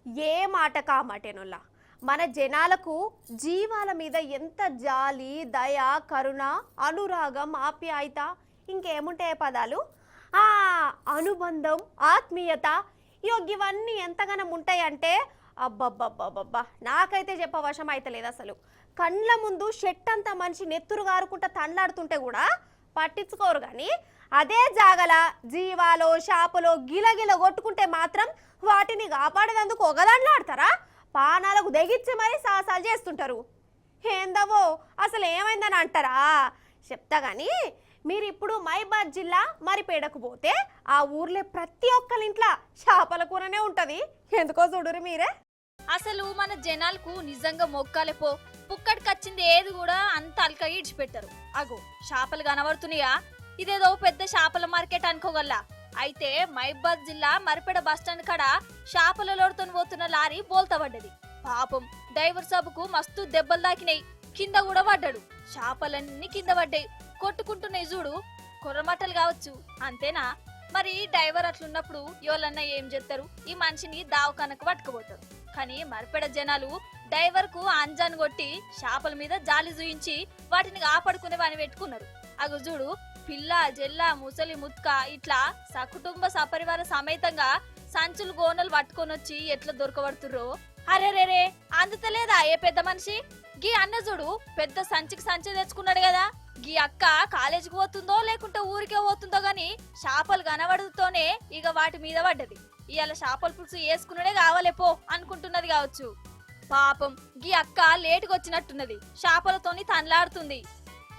ఏ మాట కామాటేనోళ్ళ మన జనాలకు జీవాల మీద ఎంత జాలి దయ కరుణ అనురాగం ఆప్యాయత ఇంకేముంటాయి పదాలు ఆ అనుబంధం ఆత్మీయత ఇవన్నీ ఎంతగానో ఉంటాయంటే అబ్బబ్బబ్బబ్బబ్బా నాకైతే చెప్పవశం అయితే లేదు అసలు. కండ్ల ముందు షెట్ అంతా మనిషి నెత్తురు గారుకుంటా తండ్లాడుతుంటే కూడా పట్టించుకోరు కానీ అదే జాగల జీవాలో షాపులో గిలగిల కొట్టుకుంటే మాత్రం వాటిని కాపాడేందుకు ఒకదాంట్లాడతారా, పానాలకు దెగిచ్చి మరీ సాహసాలు చేస్తుంటారు. ఏందవో అసలు ఏమైందని అంటారా చెప్తా కానీ మీరు ఇప్పుడు మైబాద్ జిల్లా మరిపేడకు పోతే ఆ ఊర్లో ప్రతి ఒక్కరి ఇంట్లో చేపల కూరనే ఉంటది. ఎందుకో చూడురు మీరే. అసలు మన జనాలకు నిజంగా మొక్కాలే పో, పుక్కడికొచ్చింది ఏది కూడా అంత అల్క ఈడ్చిపెట్టారు. అగో చేపలు కనబడుతున్నాయా, ఇదేదో పెద్ద చేపల మార్కెట్ అనుకోగల్లా. అయితే మైబాద్ జిల్లా మరిపేడ బస్టాండ్ కాడ చేపల లోడుతో పోతున్న లారీ బోల్తా పడ్డది. పాపం డ్రైవర్ సభకు మస్తు దెబ్బలు తాకినాయి, కింద కూడా పడ్డాడు. చేపలన్నీ కింద పడ్డాయి, కొట్టుకుంటున్నాయి చూడు. కొర్రమట్టలు కావచ్చు అంతేనా? మరి డ్రైవర్ అట్లున్నప్పుడు ఎవరన్నా ఏం చేస్తారు? ఈ మనిషిని దావకానకు పట్టుకుపోతారు. కానీ మరిపెడ జనాలు డ్రైవర్ కు అంజాన్ కొట్టి చేపల మీద జాలి చూయించి వాటిని కాపాడుకునే పని పెట్టుకున్నారు. అగు చూడు, పిల్ల జెల్ల ముసలి ముత్క ఇట్లా సకుటుంబ సపరివార సమేతంగా సంచులు గోనలు పట్టుకొని వచ్చి ఎట్లా దొరకబడుతుర్రో. అరేరేరే అందుతలేదా ఏ పెద్ద మనిషి? గీ అన్న చూడు పెద్ద సంచికి సంచి తెచ్చుకున్నాడు కదా. గీ అక్క కాలేజీకి పోతుందో లేకుంటే ఊరికే పోతుందో గాని చేపలు కనబడుతూనే ఇక వాటి మీద పడ్డది. ఇవాళ చేపల పులుసు వేసుకున్నాడే కావాలేపో అనుకుంటున్నది కావచ్చు. పాపం గీ అక్క లేటుగా వచ్చినట్టున్నది, చేపలతోని తనలాడుతుంది.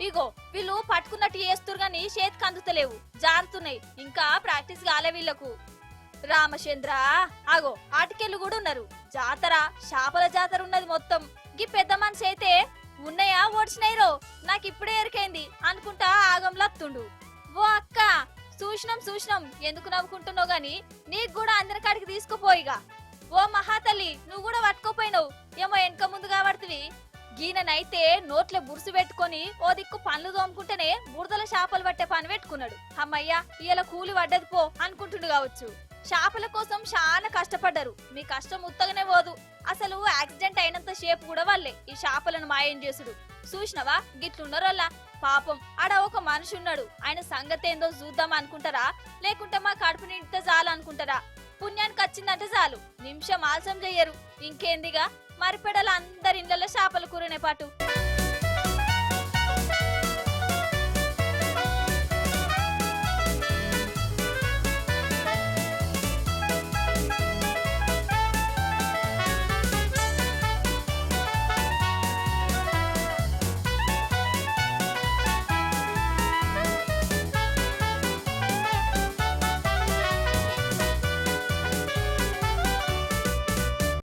ఇగో వీళ్ళు పట్టుకున్నట్టు చేస్తురు గాని చేతికి అందుతలేవు, జారుతున్నాయి. ఇంకా ప్రాక్టీస్ కాలే వీళ్లకు. రామచంద్ర అగో ఆటికెళ్ళు కూడా ఉన్నారు. జాతర చేపల జాతర ఉన్నది మొత్తం. గీ పెద్ద మనిషి అయితే ఉన్నాయా ఓడ్చినాయిరో నాకు ఇప్పుడే ఎరికైంది అనుకుంటా ఆగంలత్తుండు. ఓ అక్క చూసినాం ఎందుకు నవ్వుకుంటున్నావు గాని నీకు కూడా అందరి కాడికి తీసుకుపోయిగా. ఓ మహాతల్లి నువ్వు కూడా పట్టుకోపోయినావు ఏమో వెనక ముందు కాబడుతుంది. గీననైతే నోట్ల బురుసు పెట్టుకొని ఓ దిక్కు పండ్లు తోముకుంటేనే బురదల చేపలు పట్టే పని పెట్టుకున్నాడు. అమ్మయ్యా ఇవాళ కూలి పడ్డది పో అనుకుంటుండు కావచ్చు. చేపల కోసం చాలా కష్టపడ్డారు, మీ కష్టం ఉత్తగానే పోదు. అసలు యాక్సిడెంట్ అయినంత సేపు కూడా వాళ్ళే ఈ చేపలను మాయం చేసుడు. చూసినవా గిట్లున్నారు వాళ్ళ. పాపం ఆడ ఒక మనిషి ఉన్నాడు, ఆయన సంగతి ఏందో చూద్దాం అనుకుంటారా లేకుంటే మా కడుపు నిండితే చాలు అనుకుంటారా? పుణ్యానికి వచ్చిందంటే చాలు, నిమిషం ఆలస్యం చెయ్యరు. ఇంకేందిగా మరిపెడల అందరి ఇళ్లలో చేపల కూరనే పాటు.